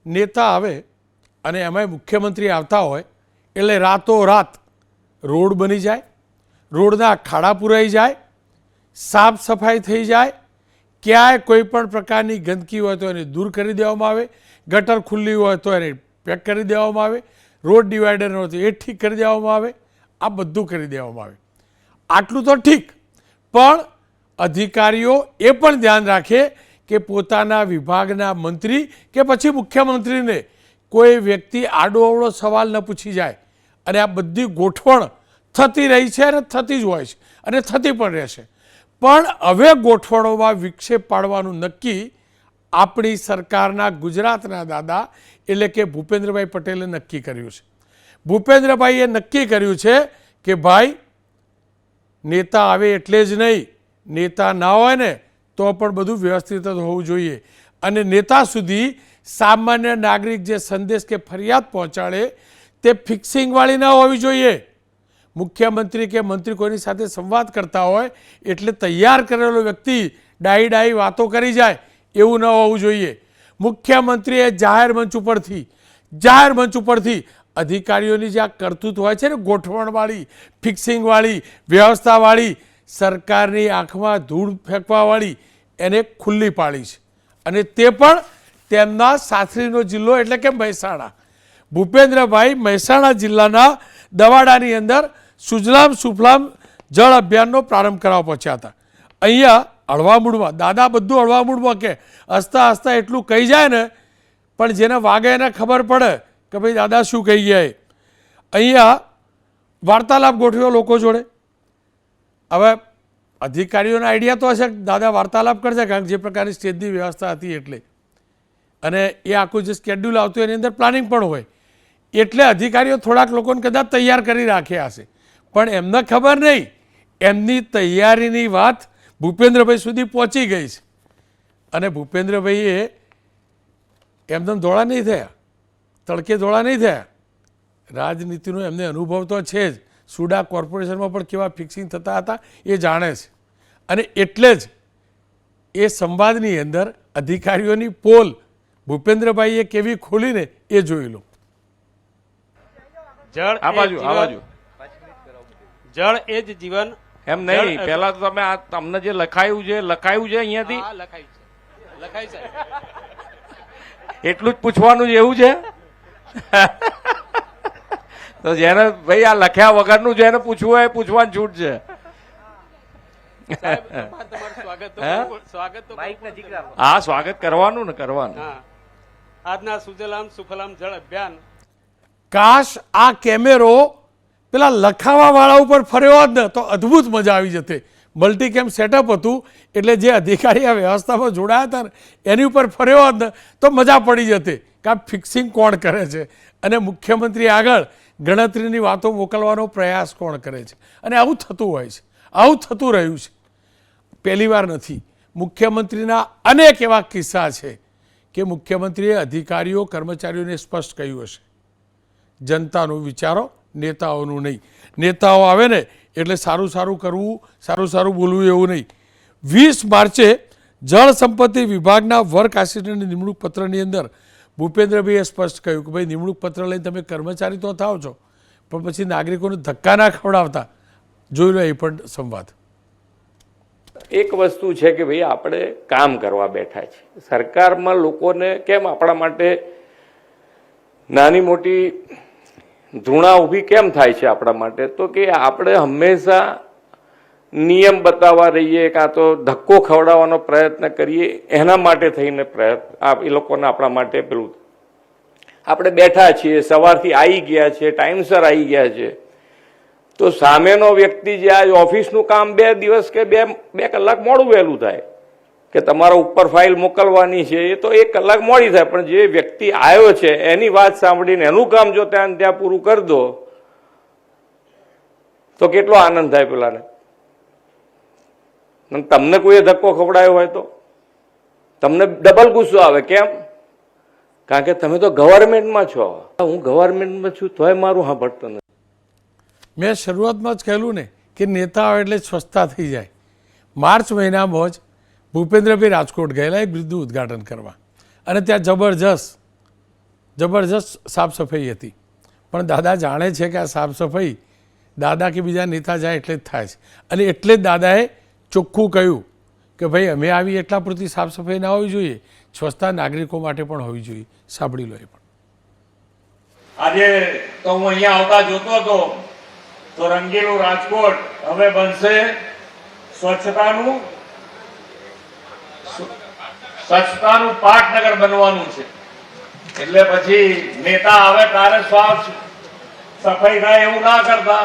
નેતા આવે અને એમાંય મુખ્યમંત્રી આવતા હોય એટલે રાતોરાત રોડ બની જાય, રોડના ખાડા પૂરાઈ જાય, સાફ સફાઈ થઈ જાય, ક્યાંય કોઈ પણ પ્રકારની ગંદકી હોય તો એને દૂર કરી દેવામાં આવે, ગટર ખુલ્લી હોય તો એને પેક કરી દેવામાં આવે, રોડ ડિવાઈડર હોય તો એ ઠીક કરી દેવામાં આવે, આ બધું કરી દેવામાં આવે. આટલું તો ઠીક, પણ અધિકારીઓ એ પણ ધ્યાન રાખે કે પોતાના વિભાગના મંત્રી કે પછી મુખ્યમંત્રીને કોઈ વ્યક્તિ આડોઅવળો સવાલ ન પૂછી જાય. અને આ બધી ગોઠવણ થતી રહી છે અને થતી જ હોય છે અને થતી પણ રહેશે. પણ હવે ગોઠવણોમાં વિક્ષેપ પાડવાનું નક્કી આપણી સરકારના ગુજરાતના દાદા એટલે કે ભૂપેન્દ્રભાઈ પટેલે નક્કી કર્યું છે. ભૂપેન્દ્રભાઈએ નક્કી કર્યું છે કે ભાઈ નેતા આવે એટલે જ નહીં, નેતા ના હોય ને તો પણ બધું વ્યવસ્થિત હોવું જોઈએ. અને નેતા સુધી સામાન્ય નાગરિક જે સંદેશ કે ફરિયાદ પહોંચાડે તે ફિક્સિંગવાળી ન હોવી જોઈએ. મુખ્યમંત્રી કે મંત્રી કોઈની સાથે સંવાદ કરતા હોય એટલે તૈયાર કરેલો વ્યક્તિ ડાઈ વાતો કરી જાય એવું ન હોવું જોઈએ. મુખ્યમંત્રીએ જાહેર મંચ ઉપરથી અધિકારીઓની જે આ કરતૂત હોય છે ને, ગોઠવણવાળી, ફિક્સિંગવાળી, વ્યવસ્થાવાળી, સરકારની આંખમાં ધૂળ ફેંકવાવાળી, એને ખુલ્લી પાડી છે. અને તે પણ તેમના સાસરીનો જિલ્લો એટલે કે મહેસાણા. ભૂપેન્દ્રભાઈ મહેસાણા જિલ્લાના દવાડાની અંદર સુજલામ સુફલામ જળ અભિયાનનો પ્રારંભ કરાવવા પહોંચ્યા હતા. અહીંયા હળવામૂળમાં, દાદા બધું હળવામૂળમાં કે હસતા હસતા એટલું કહી જાય ને, પણ જેને વાગે એને ખબર પડે કે ભાઈ દાદા શું કહી ગયા. અહીંયા વાર્તાલાપ ગોઠવ્યો લોકો જોડે. હવે અધિકારીઓના આઈડિયા તો હશે દાદા વાર્તાલાપ કરશે, કારણ કે જે પ્રકારની સ્ટેજની વ્યવસ્થા હતી એટલે, અને એ આખું જે સ્કેડ્યુલ આવતું એની અંદર પ્લાનિંગ પણ હોય એટલે અધિકારીઓ થોડાક લોકોને કદાચ તૈયાર કરી રાખ્યા હશે. પણ એમને ખબર નહીં એમની તૈયારીની વાત ભૂપેન્દ્રભાઈ સુધી પહોંચી ગઈ છે. અને ભૂપેન્દ્રભાઈએ એમદમ ધોળા નહીં થયા, તડકે ધોળા નહીં થયા. રાજનીતિનો એમને અનુભવ તો છે જ. સુડા કોર્પોરેશનમાં પણ કેવા ફિક્સિંગ થતા હતા એ જાણે છે. અને એટલે જ એ સંવાદની અંદર અધિકારીઓની પોલ ભૂપેન્દ્રભાઈએ કેવી ખોલીને એ જોઈ લો. જળ એ જ જીવન. એમ નહીં, પેલા તો તમે તમને જે લખાયું છે અહીંયાથી લખાય છે એટલું જ પૂછવાનું જ એવું છે. તો જેને ભાઈ આ લખ્યા વગરનું જેને પૂછવું હોય પૂછવાનું છૂટ છે. હા, સ્વાગત કરવાનું ને કરવાનું. આજના સુજલામ સુફલામ જળ અભિયાન. કાશ આ કેમેરો પેલા લખાવા વાળા ઉપર ફર્યો હોત ને તો અદ્ભુત મજા આવી જતી. મલ્ટીકેમ સેટઅપ હતું એટલે જે અધિકારી આ વ્યવસ્થામાં જોડાયા હતા ને એની ઉપર ફર્યો હોત ને તો મજા પડી જતી કે આ ફિક્સિંગ કોણ કરે છે અને મુખ્યમંત્રી આગળ ગણતરીની વાતો મોકલવાનો પ્રયાસ કોણ કરે છે. અને આવું થતું હોય છે, આવું થતું રહ્યું છે. પહેલી વાર નથી. મુખ્યમંત્રીના અનેક એવા કિસ્સા છે કે મુખ્યમંત્રીએ અધિકારીઓ કર્મચારીઓને સ્પષ્ટ કહ્યું હશે, જનતાનું વિચારો, નેતાઓનું નહીં. નેતાઓ આવે ને એટલે સારું સારું કરવું, સારું સારું બોલવું એવું નહીં. 20 માર્ચે જળ સંપત્તિ વિભાગના વર્ક આસિસ્ટન્ટની નિમણૂક પત્રની અંદર ભૂપેન્દ્રભાઈએ સ્પષ્ટ કહ્યું કે ભાઈ નિમણૂક પત્ર લઈને તમે કર્મચારી તો થાવ છો, પણ પછી નાગરિકોને ધક્કા ના ખવડાવતા. જોઈ લો એ પણ સંવાદ. એક વસ્તુ છે કે ભાઈ આપણે કામ કરવા બેઠા છે. સરકારમાં લોકોને કેમ આપણા માટે નાની મોટી ધૂણા ઊભી કેમ થાય છે આપણા માટે? તો કે આપણે હંમેશા નિયમ બતાવવા રહીએ કાં તો ધક્કો ખવડાવવાનો પ્રયત્ન કરીએ, એના માટે થઈને એ લોકોને આપણા માટે પેલું આપણે બેઠા છીએ, સવારથી આવી ગયા છે, ટાઈમસર આવી ગયા છે. તો સામેનો વ્યક્તિ જે આ ઓફિસનું કામ 2 દિવસ કે બે કલાક મોડું વહેલું થાય કે તમારા ઉપર ફાઇલ મોકલવાની છે એ તો 1 કલાક મોડી થાય, પણ જે વ્યક્તિ આવ્યો છે એની વાત સાંભળીને એનું કામ જો ત્યાં પૂરું કરી દો તો કેટલો આનંદ થાય પેલાને. તમને કોઈએ ધક્કો ખવડાયો હોય તો તમને ડબલ ગુસ્સો આવે. કેમ? કારણ કે તમે તો ગવર્મેન્ટમાં છો. હું ગવર્મેન્ટમાં છું તોય મારું સાંભળતો નથી. મેં શરૂઆતમાં જ કહેલું ને કે નેતા આવે એટલે સ્વચ્છતા થઈ જાય. માર્ચ મહિનામાં જ ભૂપેન્દ્રભાઈ રાજકોટ ગયેલા એક બ્રિજનું ઉદ્ઘાટન કરવા, અને ત્યાં જબરજસ્ત જબરજસ્ત સાફ સફાઈ હતી, પણ દાદા જાણે છે કે આ સાફ સફાઈ દાદા કે બીજા નેતા જાય એટલે જ થાય છે, અને એટલે જ દાદાએ ચોખ્ખું કહ્યું કે ભાઈ અમે આવી એટલા પૂરતી સાફ સફાઈ ના હોવી જોઈએ, સ્વચ્છતા નાગરિકો માટે પણ હોવી જોઈએ. સાંભળી લો એ પણ. આજે તો હું અહીંયા આવતા જોતો હતો તો રંગીલું રાજકોટ હવે બનશે સ્વચ્છતાનું પાટનગર બનવાનું છે. એટલે પછી નેતા આવે ત્યારે સાફ સફાઈ થાય એવું ના કરતા,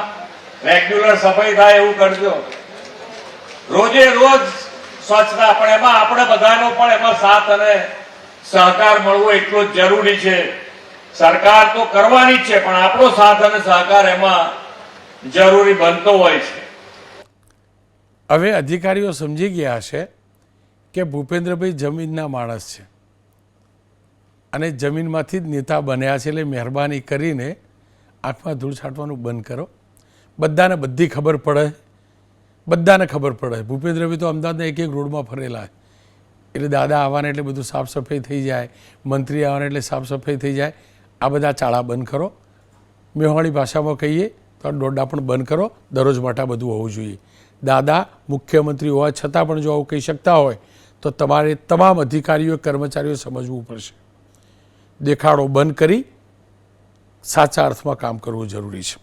રેગ્યુલર સફાઈ થાય એવું કરજો. રોજે રોજ સ્વચ્છતા, પણ એમાં આપણે બધાનો પણ એમાં સાથ અને સહકાર મળવો એટલો જ જરૂરી છે. સરકાર તો કરવાની જ છે, પણ આપણો સાથ અને સહકાર એમાં જરૂરી બનતો હોય છે. હવે અધિકારીઓ સમજી ગયા હશે કે ભૂપેન્દ્રભાઈ જમીનના માણસ છે અને જમીનમાંથી જ નેતા બન્યા છે, એટલે મહેરબાની કરીને આંખમાં ધૂળ છાંટવાનું બંધ કરો. બધાને બધી ખબર પડે, બધાને ખબર પડે. ભૂપેન્દ્રભાઈ તો અમદાવાદના એક એક રોડમાં ફરેલા, એટલે દાદા આવવાને એટલે બધું સાફ સફાઈ થઈ જાય, મંત્રી આવવાને એટલે સાફ સફાઈ થઈ જાય. આ બધા ચાળા બંધ કરો. મેહોણી ભાષામાં કહીએ તો દોડા પણ બંધ કરો. દરરોજ માટે બધું હોવું જોઈએ. દાદા મુખ્યમંત્રી હોવા છતાં પણ જો આવું કહી શકતા હોય તો તમારે તમામ અધિકારીઓ કર્મચારીઓ સમજવું પડશે. દેખાડો બંધ કરી સાચા અર્થમાં કામ કરવું જરૂરી છે.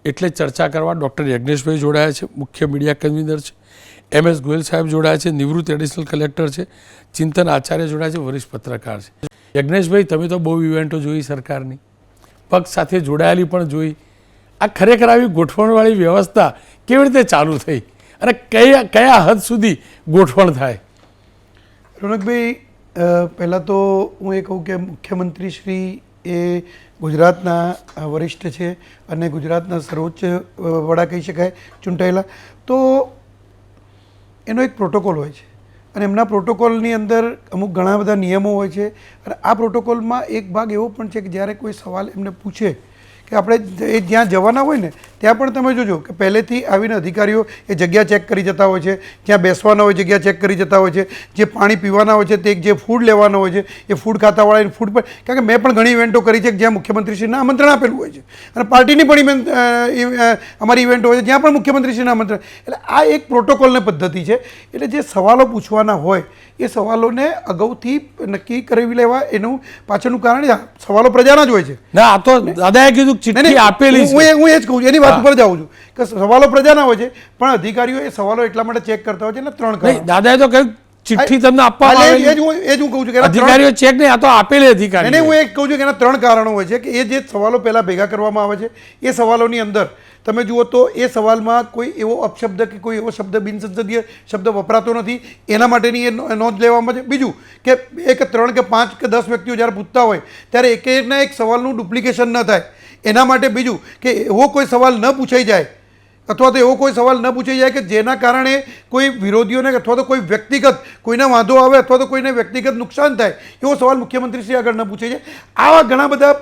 એટલે ચર્ચા કરવા ડૉક્ટર યજ્ઞેશભાઈ જોડાયા છે, મુખ્ય મીડિયા કન્વીનર છે. MS ગોયલ સાહેબ જોડાયા છે, નિવૃત્ત એડિશનલ કલેક્ટર છે. ચિંતન આચાર્ય જોડાયા છે, વરિષ્ઠ પત્રકાર છે. યજ્ઞેશભાઈ, તમે તો બહુ ઇવેન્ટો જોઈ સરકારની, પક્ષ સાથે જોડાયેલી પણ જોઈ. આ ખરેખર આવી ગોઠવણવાળી વ્યવસ્થા કેવી રીતે ચાલુ થઈ અને કયા હદ સુધી ગોઠવણ થાય? રોનકભાઈ, પહેલાં તો હું એ કહું કે મુખ્યમંત્રી શ્રી એ ગુજરાતના વરિષ્ઠ છે અને ગુજરાતના સર્વોચ્ચ વડા કહી શકાય ચૂંટાયેલા. તો એનો એક પ્રોટોકોલ હોય છે અને એમના પ્રોટોકોલની અંદર અમુક ઘણા બધા નિયમો હોય છે. અને આ પ્રોટોકોલમાં એક ભાગ એવો પણ છે કે જ્યારે કોઈ સવાલ એમને પૂછે કે આપણે એ જ્યાં જવાના હોય ને ત્યાં પણ તમે જોજો કે પહેલેથી આવીને અધિકારીઓ એ જગ્યા ચેક કરી જતા હોય છે, જ્યાં બેસવાના હોય જગ્યા ચેક કરી જતા હોય છે, જે પાણી પીવાના હોય છે તે જે ફૂડ લેવાનો હોય છે એ ફૂડ ખાતાવાળા ફૂડ પર, કારણ કે મેં પણ ઘણી ઇવેન્ટો કરી છે જ્યાં મુખ્યમંત્રીશ્રીને આમંત્રણ આપેલું હોય છે અને પાર્ટીની પણ અમારી ઇવેન્ટો હોય છે જ્યાં પણ મુખ્યમંત્રીશ્રીને આમંત્રણ. એટલે આ એક પ્રોટોકોલની પદ્ધતિ છે. એટલે જે સવાલો પૂછવાના હોય એ સવાલોને અગાઉથી નક્કી કરી લેવા. એનું પાછળનું કારણ સવાલો પ્રજાના જ હોય છે. ના, આ તો દાદાએ કીધું ચિઠ્ઠી આપેલી છે. હું એ જ કહું છું, એની વાત ઉપર જ આવું છું કે સવાલો પ્રજાના હોય છે, પણ અધિકારીઓ એ સવાલો એટલા માટે ચેક કરતા હોય છે ને 3 કારણ. દાદાએ તો કહ્યું ચિઠ્ઠી તમને આપવામાં આવેલી. એ જ હું કહું છું કે અધિકારીઓ ચેક નહીં, આ તો આપેલી અધિકારી. એને હું એ કહું છું કે એના 3 કારણો હોય છે કે એ જે સવાલો પહેલા ભેગા કરવામાં આવે છે એ સવાલોની અંદર તમે જુઓ તો એ સવાલમાં કોઈ એવો અપશબ્દ કે કોઈ એવો શબ્દ બિનસંસદીય શબ્દ વપરાતો નથી, એના માટેની એ નોંધ લેવામાં છે. બીજું કે 1 3 કે 5 કે 10 વ્યક્તિઓ જ્યારે પૂછતા હોય ત્યારે એકના એક સવાલનું ડુપ્લિકેશન ન થાય એના માટે. બીજું કે એવો કોઈ સવાલ ન પૂછાઈ જાય અથવા તો એવો કોઈ સવાલ ન પૂછાઈ જાય કે જેના કારણે કોઈ વિરોધીઓને અથવા તો કોઈ વ્યક્તિગત કોઈને વાંધો આવે અથવા તો કોઈને વ્યક્તિગત નુકસાન થાય એવો સવાલ મુખ્યમંત્રીશ્રી આગળ ન પૂછાઈ જાય. આવા ઘણા બધા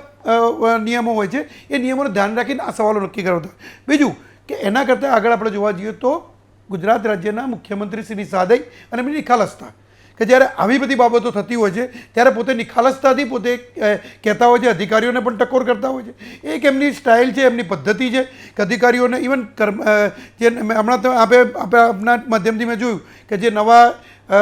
નિયમો હોય છે. એ નિયમોને ધ્યાન રાખીને આ સવાલો નક્કી કરાવતા. બીજું કે એના કરતાં આગળ આપણે જોવા જઈએ તો ગુજરાત રાજ્યના મુખ્યમંત્રીશ્રીની સાદઈ અને એમની નિખાલસતા, કે જ્યારે આવી બધી બાબતો થતી હોય છે ત્યારે પોતે નિખાલસતાથી પોતે કહેતા હોય છે, અધિકારીઓને પણ ટકોર કરતા હોય છે. એક એમની સ્ટાઇલ છે, એમની પદ્ધતિ છે કે અધિકારીઓને ઇવન જે હમણાં તો આપણા માધ્યમથી મેં જોયું કે જે નવા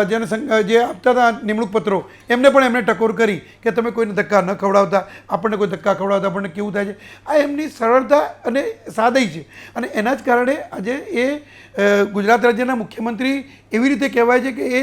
જેને જે આપતા હતા નિમણૂક પત્રો એમને પણ એમણે ટકોર કરી કે તમે કોઈને ધક્કા ન ખવડાવતા, આપણને કોઈ ધક્કા ખવડાવતા આપણને કેવું થાય છે. આ એમની સરળતા અને સાદઈ છે અને એના જ કારણે આજે એ ગુજરાત રાજ્યના મુખ્યમંત્રી એવી રીતે કહેવાય છે કે એ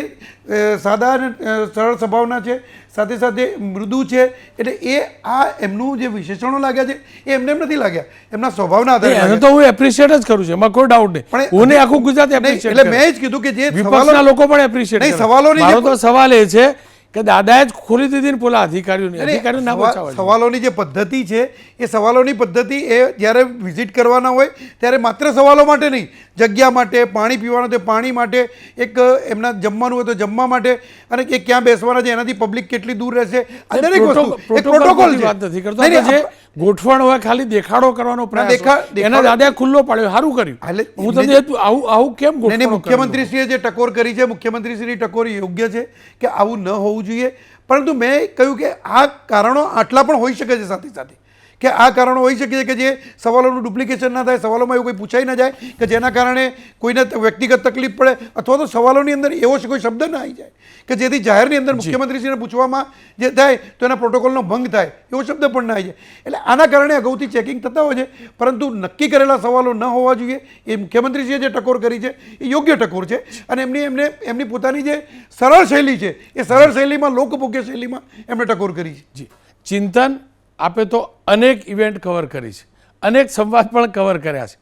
સાદા અને સરળ સ્વભાવના છે, સાથે સાથે મૃદુ છે. એટલે એ આ એમનું જે વિશેષણો લાગ્યા છે એ એમને એમ નથી લાગ્યા, એમના સ્વભાવના આધારે. તો હું એપ્રિશિએટ જ કરું છું, એમાં કોઈ ડાઉટ નહીં. પણ હું આખું ગુજરાત એપ્રિશિએટ. એટલે મેં જ કીધું કે જે વિપક્ષના લોકો પણ એપ્રિશિએટ નહીં, સવાલોની મારો તો સવાલ એ છે કે દાદાએ જ ખોલી દીધી ને પોલા અધિકારીઓ ના બચાવવા. સવાલોની જે પદ્ધતિ છે એ સવાલોની પદ્ધતિ એ જ્યારે વિઝિટ કરવાના હોય ત્યારે માત્ર સવાલો માટે નહીં, જગ્યા માટે, પાણી પીવાનું તો પાણી માટે, એક એમના જમવાનું હોય તો જમવા માટે, અને એ ક્યાં બેસવાના છે એનાથી પબ્લિક કેટલી દૂર રહેશે, આ દરેક વસ્તુ એક પ્રોટોકોલ છે. વાત નથી કરતો. જે ગોઠવણ હોય ખાલી દેખાડો કરવાનો પ્રયાસ દેખાડ- હોય. એના દાદા ખુલ્લો પાડ્યો, સારું કર્યું. એટલે હું તમને આવું આવું કેમ નહીં, ગોઠવણો મુખ્યમંત્રીશ્રીએ જે ટકોર કરી છે, મુખ્યમંત્રીશ્રીની ટકોર યોગ્ય છે કે આવું ન હોવું જોઈએ. પરંતુ મેં કહ્યું કે આ કારણો આટલા પણ હોઈ શકે છે સાથે સાથે, કે આ કારણો હોઈ શકે છે કે જે સવાલોનું ડુપ્લિકેશન ના થાય, સવાલોમાં એવું કોઈ પૂછાઈ ના જાય કે જેના કારણે કોઈને વ્યક્તિગત તકલીફ પડે, અથવા તો સવાલોની અંદર એવો કોઈ શબ્દ ના આવી જાય કે જેથી જાહેરની અંદર મુખ્યમંત્રીશ્રીને પૂછવામાં જે થાય તો એના પ્રોટોકોલનો ભંગ થાય, એવો શબ્દ પણ ના આવી જાય. એટલે આના કારણે અગાઉથી ચેકિંગ થતા હોય છે, પરંતુ નક્કી કરેલા સવાલો ન હોવા જોઈએ. એ મુખ્યમંત્રીશ્રીએ જે ટકોર કરી છે એ યોગ્ય ટકોર છે, અને એમની પોતાની જે સરળ શૈલી છે એ સરળ શૈલીમાં, લોકભોગ્ય શૈલીમાં એમણે ટકોર કરી છે. જી, ચિંતન આપે તો અનેક ઇવેન્ટ કવર કરી છે, અનેક સંવાદ પણ કવર કર્યા છે,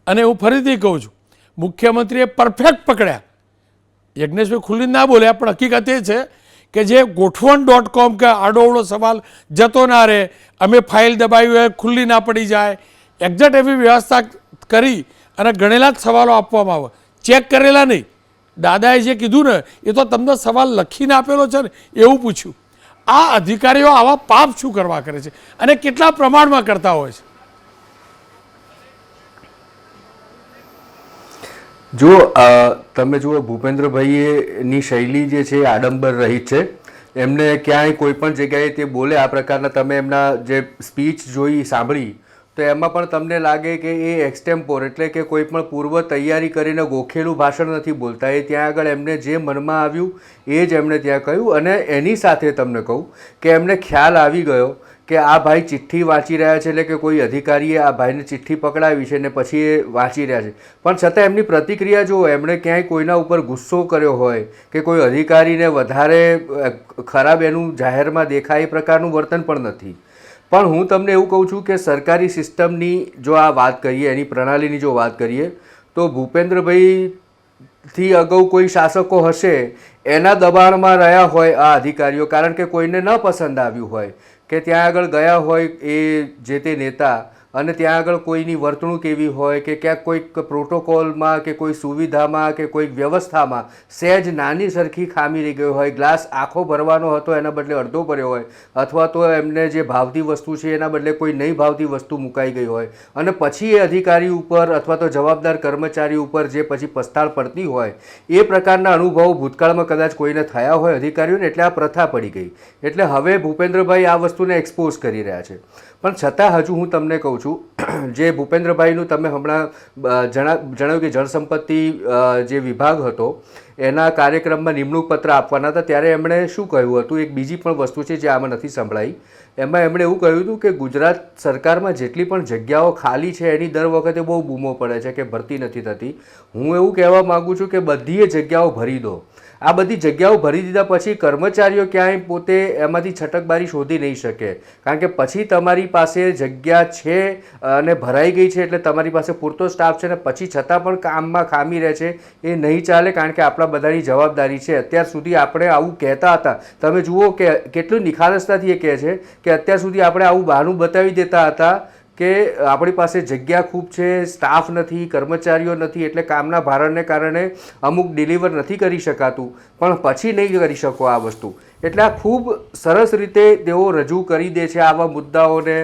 અને હું ફરીથી કહું છું, મુખ્યમંત્રીએ પરફેક્ટ પકડ્યા. યજ્ઞેશભાઈ ખુલ્લી ના બોલ્યા, પણ હકીકત એ છે કે જે ગોઠવણ.com કે આડોવડો સવાલ જતો ના રહે, અમે ફાઇલ દબાવી હોય ખુલ્લી ના પડી જાય, એક્ઝેક્ટ એવી વ્યવસ્થા કરી અને ગણેલા જ સવાલો આપવામાં આવે, ચેક કરેલા નહીં. દાદાએ જે કીધું ને એ તો તમને સવાલ લખીને આપેલો છે ને એવું પૂછ્યું. આ અધિકારીઓ આવા પાપ શું કરવા કરે છે અને કેટલા પ્રમાણમાં કરતા હોય છે? જો તમે જુઓ, ભૂપેન્દ્રભાઈની શૈલી જે છે એ આડંબર રહિત છે. એમને ક્યાંય કોઈ પણ જગ્યાએ તે બોલે આ પ્રકારના, તમે એમના જે સ્પીચ જોઈ સાંભળી તો એમાં પણ તમને લાગે કે એ એક્સટેમ્પોર, એટલે કે કોઈ પણ પૂર્વ તૈયારી કરીને ગોખેલું ભાષણ નથી બોલતા. એ ત્યાં આગળ એમને જે મનમાં આવ્યું એ જ એમણે ત્યાં કહ્યું. અને એની સાથે તમને કહું કે એમને ખ્યાલ આવી ગયો કે આ ભાઈ ચિઠ્ઠી વાંચી રહ્યા છે, એટલે કે કોઈ અધિકારીએ આ ભાઈને ચિઠ્ઠી પકડાવી છે ને પછી એ વાંચી રહ્યા છે. પણ છતાં એમની પ્રતિક્રિયા જુઓ, એમણે ક્યાંય કોઈના ઉપર ગુસ્સો કર્યો હોય કે કોઈ અધિકારીને વધારે ખરાબ એનું જાહેરમાં દેખાય એ પ્રકારનું વર્તન પણ નથી. પણ હું તમને એવું કહું છું કે સરકારી સિસ્ટમની જો આ વાત કરીએ, એની પ્રણાલીની જો વાત કરીએ, તો ભૂપેન્દ્રભાઈથી અગાઉ કોઈ શાસકો હશે એના દબાણમાં રહ્યા હોય આ અધિકારીઓ, કારણ કે કોઈને ન પસંદ આવ્યું હોય કે ત્યાં આગળ ગયા હોય એ જે તે નેતા, અને ત્યાં આગળ કોઈની વર્તણૂક એવી હોય કે ક્યાંક કોઈક પ્રોટોકોલમાં કે કોઈ સુવિધામાં કે કોઈક વ્યવસ્થામાં સહેજ નાની સરખી ખામી રહી ગઈ હોય, ગ્લાસ આખો ભરવાનો હતો એના બદલે અડધો ભર્યો હોય, અથવા તો એમને જે ભાવતી વસ્તુ છે એના બદલે કોઈ નહીં ભાવતી વસ્તુ મુકાઈ ગઈ હોય, અને પછી એ અધિકારી ઉપર અથવા તો જવાબદાર કર્મચારી ઉપર જે પછી પસ્તાળ પડતી હોય, એ પ્રકારના અનુભવો ભૂતકાળમાં કદાચ કોઈને થયા હોય અધિકારીઓને, એટલે આ પ્રથા પડી ગઈ. એટલે હવે ભૂપેન્દ્રભાઈ આ વસ્તુને એક્સપોઝ કરી રહ્યા છે. પણ છતાં હજુ હું તમને કહું છું, જે ભૂપેન્દ્રભાઈનું તમે હમણાં જણાવ્યું કે જળસંપત્તિ જે વિભાગ હતો એના કાર્યક્રમમાં નિમણૂક પત્ર આપવાના હતા, ત્યારે એમણે શું કહ્યું હતું? એક બીજી પણ વસ્તુ છે જે આમાં નથી સંભળાઈ. એમાં એમણે એવું કહ્યું હતું કે ગુજરાત સરકારમાં જેટલી પણ જગ્યાઓ ખાલી છે એની દર વખતે બહુ બૂમો પડે છે કે ભરતી નથી થતી. હું એવું કહેવા માગું છું કે બધી જગ્યાઓ ભરી દો. આ બધી જગ્યાઓ ભરી દીધા પછી કર્મચારીઓ ક્યાંય પોતે એમાંથી છટકબારી શોધી નહીં શકે, કારણ કે પછી તમારી પાસે જગ્યા છે અને ભરાઈ ગઈ છે એટલે તમારી પાસે પૂરતો સ્ટાફ છે, ને પછી છતાં પણ કામમાં ખામી રહે છે, એ નહીં ચાલે. કારણ કે આપણા બધાની જવાબદારી છે. અત્યાર સુધી આપણે આવું કહેતા હતા, તમે જુઓ કે કેટલું નિખાલસતાથી એ કહે છે કે અત્યાર સુધી આપણે આવું બહાનું બતાવી દેતા હતા કે આપણી પાસે જગ્યા ખૂબ છે, સ્ટાફ નથી, કર્મચારીઓ નથી, એટલે કામના ભારણને કારણે અમુક ડિલિવર નથી કરી શકાતું, પણ પછી નહીં કરી શકો આ વસ્તુ. એટલે આ ખૂબ સરસ રીતે તેઓ રજૂ કરી દે છે આવા મુદ્દાઓને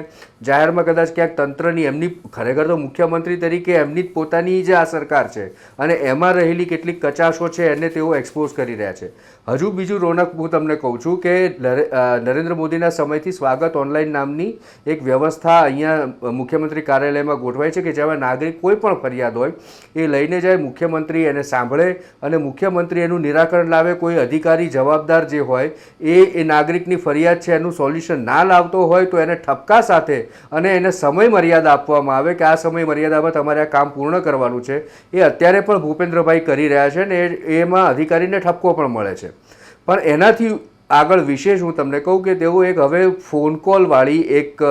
જાહેરમાં. કદાચ ક્યાંક તંત્રની, એમની ખરેખર તો મુખ્યમંત્રી તરીકે એમની જ પોતાની જ આ સરકાર છે, અને એમાં રહેલી કેટલીક કચાશો છે એને તેઓ એક્સપોઝ કરી રહ્યા છે. હજુ બીજું રોનક હું તમને કહું છું કે નરેન્દ્ર મોદીના સમયથી સ્વાગત ઓનલાઈન નામની એક વ્યવસ્થા અહીંયા મુખ્યમંત્રી કાર્યાલયમાં ગોઠવાય છે કે જેમાં નાગરિક કોઈ પણ ફરિયાદ હોય એ લઈને જાય, મુખ્યમંત્રી એને સાંભળે અને મુખ્યમંત્રી એનું નિરાકરણ લાવે. કોઈ અધિકારી જવાબદાર જે હોય એ નાગરિકની ફરિયાદ છે એનું સોલ્યુશન ના લાવતો હોય તો એને ઠપકા સાથે અને એને સમય મર્યાદા આપવામાં આવે કે આ સમય મર્યાદામાં તમારે આ કામ પૂર્ણ કરવાનું છે. એ અત્યારે પણ ભૂપેન્દ્રભાઈ કરી રહ્યા છે ને એમાં અધિકારીને ઠપકો પણ મળે છે. પણ એનાથી આગળ વિશેષ હું તમને કહું કે તેઓ એક હવે ફોન કોલવાળી એક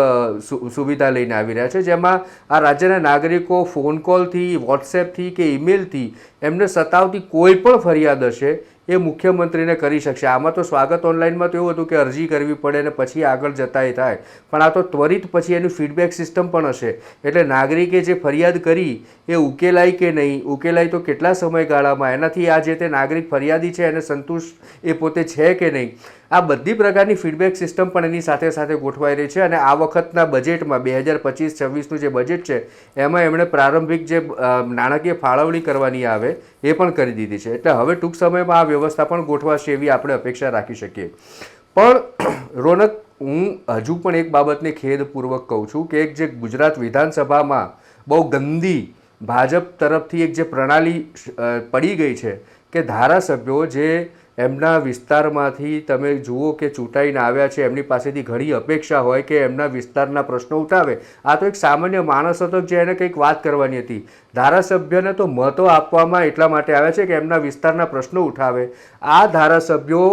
સુવિધા લઈને આવી રહ્યા છે, જેમાં આ રાજ્યના નાગરિકો ફોન કોલથી, વોટ્સએપથી કે ઈમેલથી એમને સતાવતી કોઈ પણ ફરિયાદ હશે એ મુખ્યમંત્રીને કરી શકશે. આમાં તો સ્વાગત ઓનલાઈનમાં તો એવું હતું કે અરજી કરવી પડે અને પછી આગળ જતા એ થાય, પણ આ તો ત્વરિત પછી એની ફીડબેક સિસ્ટમ પણ હશે. એટલે નાગરિકે જે ફરિયાદ કરી એ ઉકેલાઈ કે નહીં ઉકેલાઈ, તો કેટલા સમયગાળામાં, એનાથી આ જે તે નાગરિક ફરિયાદી છે એને સંતુષ્ટ એ પોતે છે કે નહીં, આ બધી પ્રકારની ફીડબેક સિસ્ટમ પણ એની સાથે સાથે ગોઠવાઈ રહી છે. અને આ વખતના બજેટમાં 2025-26નું જે બજેટ છે એમાં એમણે પ્રારંભિક જે નાણાકીય ફાળવણી કરવાની આવે એ પણ કરી દીધી છે. એટલે હવે ટૂંક સમયમાં આ વ્યવસ્થા પણ ગોઠવાશે એવી આપણે અપેક્ષા રાખી શકીએ. પણ રોનક, હું હજુ પણ એક બાબતને ખેદપૂર્વક કહું છું કે એક જે ગુજરાત વિધાનસભામાં બહુ ગંદી ભાજપ તરફથી એક જે પ્રણાલી પડી ગઈ છે કે ધારાસભ્યો જે એમના વિસ્તારમાંથી તમે જુઓ કે ચૂંટાઈને આવ્યા છે, એમની પાસેથી ઘણી અપેક્ષા હોય કે એમના વિસ્તારના પ્રશ્નો ઉઠાવે. આ તો એક સામાન્ય માણસ હતો જે એને કંઈક વાત કરવાની હતી. ધારાસભ્યને તો મતો આપવામાં એટલા માટે આવ્યા છે કે એમના વિસ્તારના પ્રશ્નો ઉઠાવે. આ ધારાસભ્યો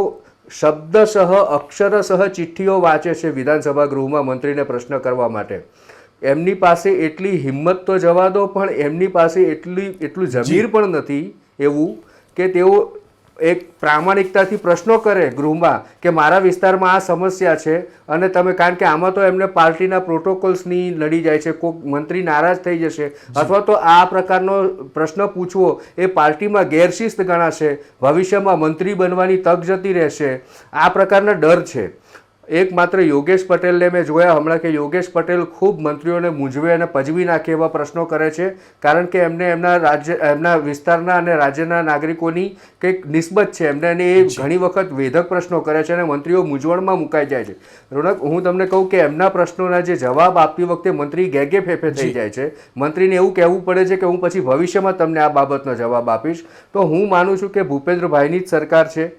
શબ્દશઃ અક્ષરશઃ ચિઠ્ઠીઓ વાંચે છે વિધાનસભા ગૃહમાં મંત્રીને પ્રશ્ન કરવા માટે. એમની પાસે એટલી હિંમત તો જવા દો, પણ એમની પાસે એટલું જમીર પણ નથી એવું કે તેઓ એક પ્રામાણિકતાથી પ્રશ્નો કરે ગૃહમાં કે મારા વિસ્તારમાં આ સમસ્યા છે અને તમે, કારણ કે આમાં તો એમને પાર્ટીના પ્રોટોકોલ્સની નડી જાય છે, કોઈ મંત્રી નારાજ થઈ જશે અથવા તો આ પ્રકારનો પ્રશ્ન પૂછવો એ પાર્ટીમાં ગેરશિસ્ત ગણાશે, ભવિષ્યમાં મંત્રી બનવાની તક જતી રહેશે, આ પ્રકારના ડર છે. એક માત્ર યોગેશ પટેલને મેં જોયા હમણાં કે યોગેશ પટેલ ખૂબ મંત્રીઓને મૂંઝવે અને પજવી નાખે એવા પ્રશ્નો કરે છે, કારણ કે એમને એમના વિસ્તારના અને રાજ્યના નાગરિકોની કંઈક નિસ્બત છે, એમને એ ઘણી વખત વેધક પ્રશ્નો કરે છે અને મંત્રીઓ મૂંઝવણમાં મુકાઈ જાય છે. રોનક, હું તમને કહું કે એમના પ્રશ્નોના જે જવાબ આપતી વખતે મંત્રી ગેગે ફેફે થઈ જાય છે. મંત્રીને એવું કહેવું પડે છે કે હું પછી ભવિષ્યમાં તમને આ બાબતનો જવાબ આપીશ. તો હું માનું છું કે ભૂપેન્દ્રભાઈની જ સરકાર છે.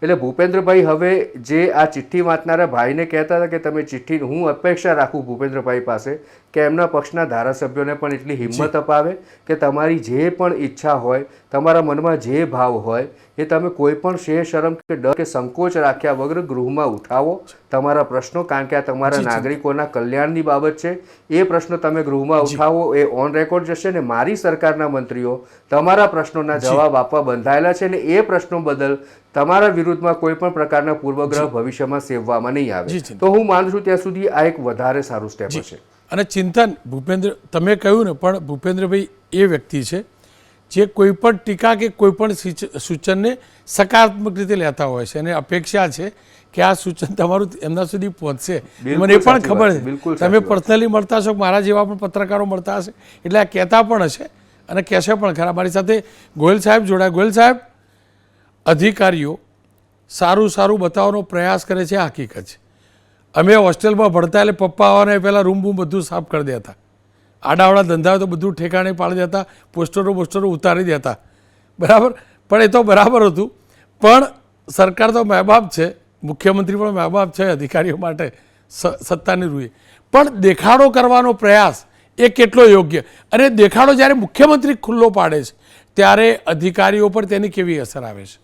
એટલે ભૂપેન્દ્રભાઈ હવે જે આ ચિઠ્ઠી વાંચનારા ભાઈને કહેતા હતા કે તમે ચિઠ્ઠી, હું અપેક્ષા રાખું ભૂપેન્દ્રભાઈ પાસે કે એમના પક્ષના ધારાસભ્યોને પણ એટલી હિંમત અપાવે કે તમારી જે પણ ઈચ્છા હોય, તમારા મનમાં જે ભાવ હોય એ તમે કોઈ પણ શરમ કે ડર કે સંકોચ રાખ્યા વગર ગૃહમાં ઉઠાવો તમારા પ્રશ્નો, કારણ કે આ તમારા નાગરિકોના કલ્યાણની બાબત છે. એ પ્રશ્નો તમે ગૃહમાં ઉઠાવો, એ ઓન રેકોર્ડ જશે ને મારી સરકારના મંત્રીઓ તમારા પ્રશ્નોના જવાબ આપવા બંધાયેલા છે અને એ પ્રશ્નો બદલ તમારા વિરુદ્ધમાં કોઈ પણ પ્રકારના પૂર્વગ્રહ ભવિષ્યમાં સેવવામાં નહીં આવે. તો હું માનું છું ત્યાં સુધી આ એક વધારે સારું સ્ટેપ હશે. અને ચિંતન, ભૂપેન્દ્ર, તમે કહ્યું ને, પણ ભૂપેન્દ્રભાઈ એ વ્યક્તિ છે જે કોઈ પણ ટીકા કે કોઈ પણ સૂચનને સકારાત્મક રીતે લેતા હોય છે અને અપેક્ષા છે કે આ સૂચન તમારું એમના સુધી પહોંચશે. મને એ પણ ખબર છે તમે પર્સનલી મળતા છો, મારા જેવા પણ પત્રકારો મળતા હશે, એટલે આ કહેતા પણ હશે અને કહેશે પણ ખરા. મારી સાથે ગોયલ સાહેબ જોડાય. ગોયલ સાહેબ, અધિકારીઓ સારું સારું બતાવવાનો પ્રયાસ કરે છે, હકીકત છે. અમે હોસ્ટેલમાં ભણતા એટલે પપ્પા આવવાના પહેલાં રૂમ બૂમ બધું સાફ કરી દેતા, આડાવાળા ધંધા તો બધું ઠેકાણે પાડી દેતા, પોસ્ટરો ઉતારી દેતા, બરાબર. પણ એ તો બરાબર હતું, પણ સરકાર તો મા બાપ છે, મુખ્યમંત્રી પણ મા બાપ છે અધિકારીઓ માટે સત્તાની રૂએ. પણ દેખાડો કરવાનો પ્રયાસ એ કેટલો યોગ્ય, અને દેખાડો જ્યારે મુખ્યમંત્રી ખુલ્લો પાડે છે ત્યારે અધિકારીઓ પર તેની કેવી અસર આવે છે?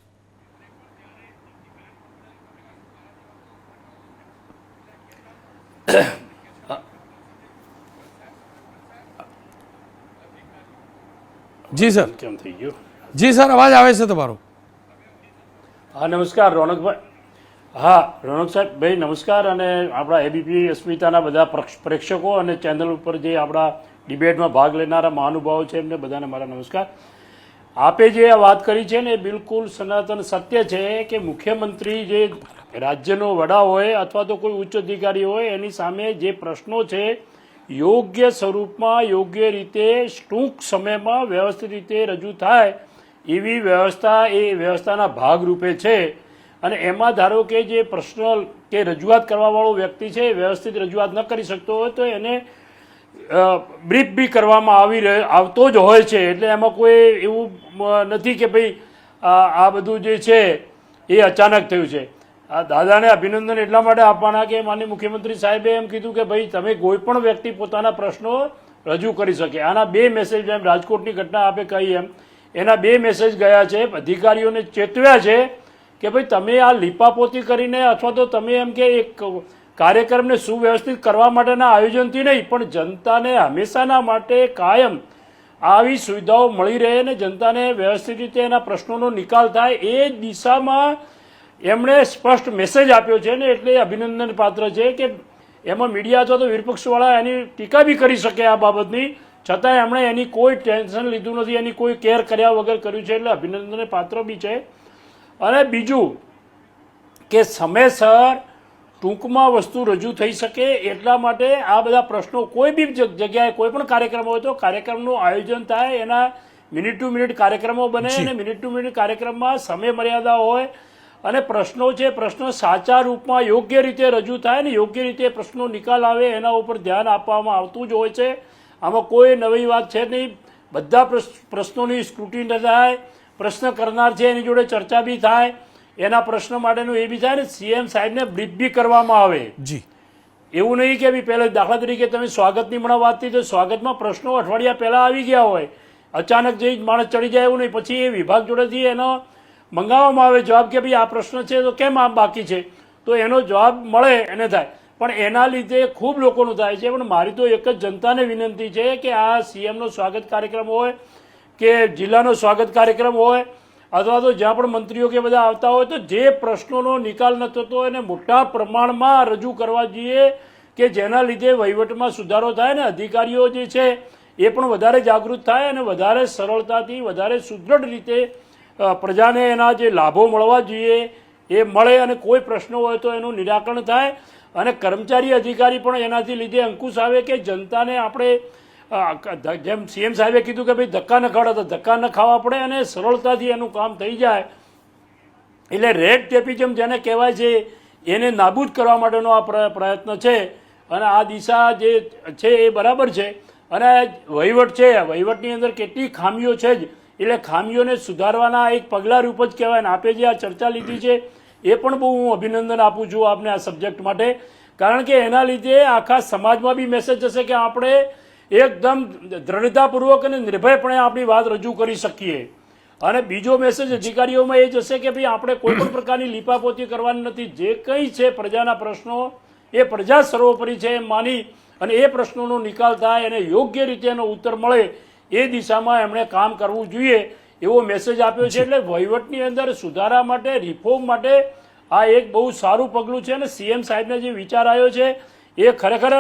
જી સર. કેમ થઈ ગયું? જી સર, અવાજ આવે છે તમારો. હા નમસ્કાર રોનકભાઈ. હા રોનક સાહેબ ભાઈ નમસ્કાર. અને આપણા એબીપી અસ્મિતાના બધા પ્રેક્ષકો અને ચેનલ ઉપર જે આપણા ડિબેટમાં ભાગ લેનારા મહાનુભાવો છે એમને બધાને મારા નમસ્કાર. આપે જે વાત કરી છે ને એ બિલકુલ સનાતન સત્ય છે કે મુખ્યમંત્રી જે રાજ્યનો વડા હોય અથવા તો કોઈ ઉચ્ચ અધિકારી હોય એની સામે જે પ્રશ્નો છે યોગ્ય સ્વરૂપમાં, યોગ્ય રીતે, ટૂંક સમયમાં વ્યવસ્થિત રીતે રજૂ થાય એવી વ્યવસ્થા એ વ્યવસ્થાના ભાગરૂપે છે. અને એમાં ધારો કે જે પ્રશ્ન કે રજૂઆત કરવાવાળો વ્યક્તિ છે વ્યવસ્થિત રજૂઆત ન કરી શકતો હોય તો એને બ્રીફ બી કરવામાં આવતો જ હોય છે. એટલે એમાં કોઈ એવું નથી કે ભાઈ આ બધું જે છે એ અચાનક થયું છે. આ દાદાને અભિનંદન એટલા માટે આપવાના કે માનનીય મુખ્યમંત્રી સાહેબે એમ કીધું કે ભાઈ તમે કોઈ પણ વ્યક્તિ પોતાના પ્રશ્નો રજૂ કરી શકે. આના 2 મેસેજ, એમ રાજકોટની ઘટના આપે કહી એમ એના 2 મેસેજ ગયા છે. અધિકારીઓને ચેતવ્યા છે કે ભાઈ તમે આ લીપાપોતી કરીને અથવા તો તમે એમ કે એક કાર્યક્રમને સુવ્યવસ્થિત કરવા માટેના આયોજનથી નહીં પણ જનતાને હંમેશાના માટે કાયમ આવી સુવિધાઓ મળી રહે અને જનતાને વ્યવસ્થિત રીતે એના પ્રશ્નોનો નિકાલ થાય એ દિશામાં એમણે સ્પષ્ટ મેસેજ આપ્યો છે ને એટલે અભિનંદન પાત્ર છે. કે એમાં મીડિયા અથવા તો વિપક્ષવાળા એની ટીકા બી કરી શકે આ બાબતની, છતાં એમણે એની કોઈ ટેન્શન લીધું નથી, એની કોઈ કેર કર્યા વગર કર્યું છે એટલે અભિનંદન પાત્ર બી છે. અને બીજું કે સમયસર ટૂંકમાં વસ્તુ રજૂ થઈ શકે એટલા માટે આ બધા પ્રશ્નો કોઈ બી જગ્યાએ કોઈ પણ કાર્યક્રમ હોય તો કાર્યક્રમનું આયોજન થાય, એના મિનિટ ટુ મિનિટ કાર્યક્રમો બને અને મિનિટ ટુ મિનિટ કાર્યક્રમમાં સમય મર્યાદા હોય અને પ્રશ્નો છે પ્રશ્નો સાચા રૂપમાં યોગ્ય રીતે રજૂ થાય ને યોગ્ય રીતે પ્રશ્નો નિકાલ આવે એના ઉપર ધ્યાન આપવામાં આવતું જ હોય છે. આમાં કોઈ નવી વાત છે નહીં. બધા પ્રશ્નોની સ્ક્રુટિની થાય, પ્રશ્ન કરનાર છે એની જોડે ચર્ચા બી થાય, એના પ્રશ્ન માટેનું એ બી થાય ને સીએમ સાહેબને બ્રીફ બી કરવામાં આવે. જી, એવું નહીં કે બી પહેલાં દાખલા તરીકે તમે સ્વાગતની હમણાં વાત થઈ તો સ્વાગતમાં પ્રશ્નો અઠવાડિયા પહેલાં આવી ગયા હોય, અચાનક જઈ માણસ ચડી જાય એવું નહીં, પછી એ વિભાગ જોડેથી એનો મંગાવવામાં આવે જવાબ કે ભાઈ આ પ્રશ્ન છે તો કેમ આમ બાકી છે, તો એનો જવાબ મળે એને થાય. પણ એના લીધે ખૂબ લોકોનું થાય છે. પણ મારી તો એક જ જનતાને વિનંતી છે કે આ સીએમનો સ્વાગત કાર્યક્રમ હોય કે જિલ્લાનો સ્વાગત કાર્યક્રમ હોય અથવા તો જ્યાં પણ મંત્રીઓ કે બધા આવતા હોય તો જે પ્રશ્નોનો નિકાલ ન થતો હોય એને મોટા પ્રમાણમાં રજૂ કરવા જોઈએ કે જેના લીધે વહીવટમાં સુધારો થાય ને અધિકારીઓ જે છે એ પણ વધારે જાગૃત થાય અને વધારે સરળતાથી વધારે સુદૃઢ રીતે પ્રજાને એના જે લાભો મળવા જોઈએ એ મળે અને કોઈ પ્રશ્નો હોય તો એનું નિરાકરણ થાય અને કર્મચારી અધિકારી પણ એનાથી લીધે અંકુશ આવે કે જનતાને આપણે જેમ સીએમ સાહેબે કીધું કે ભાઈ ધક્કા ન ખાવા તો ધક્કા ન ખાવા પડે અને સરળતાથી એનું કામ થઈ જાય. એટલે રેડ ટેપિઝમ જેને કહેવાય છે એને નાબૂદ કરવા માટેનો આ પ્રયત્ન છે અને આ દિશા જે છે એ બરાબર છે. અને વહીવટ છે, વહીવટની અંદર કેટલી ખામીઓ છે જ, એટલે ખામીઓને સુધારવાના એક પગલાં રૂપ જ કહેવાય ને આપે જે આ ચર્ચા લીધી છે એ પણ બહુ હું અભિનંદન આપું છું આપને આ સબ્જેક્ટ માટે. કારણ કે એના લીધે આખા સમાજમાં બી મેસેજ જશે કે આપણે એકદમ દ્રઢતાપૂર્વક અને નિર્ભયપણે આપણી વાત રજૂ કરી શકીએ. અને બીજો મેસેજ અધિકારીઓમાં એ જશે કે ભાઈ આપણે કોઈ પણ પ્રકારની લીપાપોતી કરવાની નથી. જે કંઈ છે પ્રજાના પ્રશ્નો એ પ્રજા સર્વોપરી છે એમ માની અને એ પ્રશ્નોનો નિકાલ થાય અને યોગ્ય રીતે એનો ઉત્તર મળે એ દિશામાં એમણે કામ કરવું જોઈએ એવો મેસેજ આપ્યો છે. એટલે વહીવટની અંદર સુધારા માટે, રિફોર્મ માટે આ એક બહુ સારું પગલું છે અને સીએમ સાહેબને જે વિચાર આવ્યો છે એ ખરેખર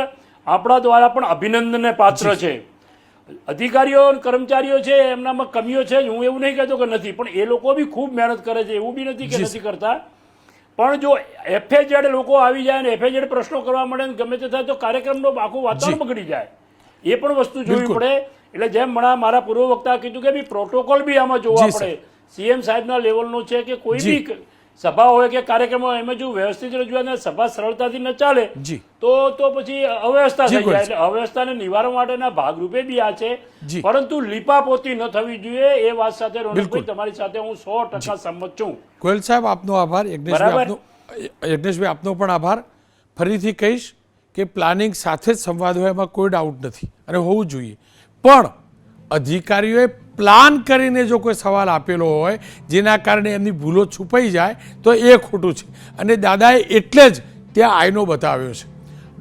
આપણા દ્વારા પણ અભિનંદનને પાત્ર છે. અધિકારીઓ અને કર્મચારીઓ છે એમનામાં કમીઓ છે, હું એવું નહીં કહેતો કે નથી, પણ એ લોકો બી ખૂબ મહેનત કરે છે, એવું બી નથી કે નથી કરતા. પણ જો એફએઝેડ લોકો આવી જાય ને એફએઝેડ પ્રશ્નો કરવા મળે ને ગમે તે થાય તો કાર્યક્રમનું આખું વાતાવરણ બગડી જાય. એ પણ વસ્તુ જોવી પડે. એટલે જેમ મારા પૂર્વ વક્તા કીધું કે પ્રોટોકોલ બી આમાં જોવા પડે. સીએમ સાહેબના લેવલનો છે કે કોઈ બી સભા હોય કે કાર્યક્રમ હોય એમાં જો વ્યવસ્થિત રજૂઆત સભા સરળતાથી ન ચાલે તો પછી અવ્યવસ્થા થઈ જાય. એટલે અવ્યવસ્થાને નિવારવા માટેના ભાગરૂપે બી આ છે, પરંતુ લીપાપોતી ન થવી જોઈએ એ વાત સાથે રોનકભાઈ તમારી સાથે હું 100% સંમત છું. ગોયલ સાહેબ આપનો આભાર. યજ્ઞેશભાઈ આપનો પણ આભાર. ફરીથી કહીશ કે પ્લાનિંગ સાથે જ સંવાદ હોય એમાં કોઈ ડાઉટ નથી અને હોવું જોઈએ, પણ અધિકારીઓએ પ્લાન કરીને જો કોઈ સવાલ આપેલો હોય જેના કારણે એમની ભૂલો છુપાઈ જાય તો એ ખોટું છે. અને દાદાએ એટલે જ ત્યાં આઈનો બતાવ્યો છે.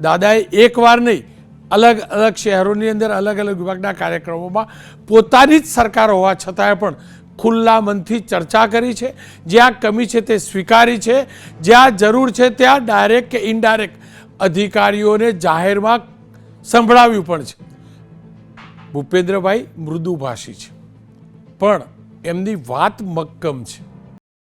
દાદાએ એકવાર નહીં, અલગ અલગ શહેરોની અંદર અલગ અલગ વિભાગના કાર્યક્રમોમાં પોતાની જ સરકાર હોવા છતાંય પણ ખુલ્લા મનથી ચર્ચા કરી છે. જ્યાં કમી છે તે સ્વીકારી છે, જ્યાં જરૂર છે ત્યાં ડાયરેક્ટ કે ઇનડાયરેક્ટ અધિકારીઓને જાહેરમાં સંભળાવ્યું પણ છે. ભૂપેન્દ્રભાઈ મૃદુભાષી છે પણ એમની વાત મક્કમ છે.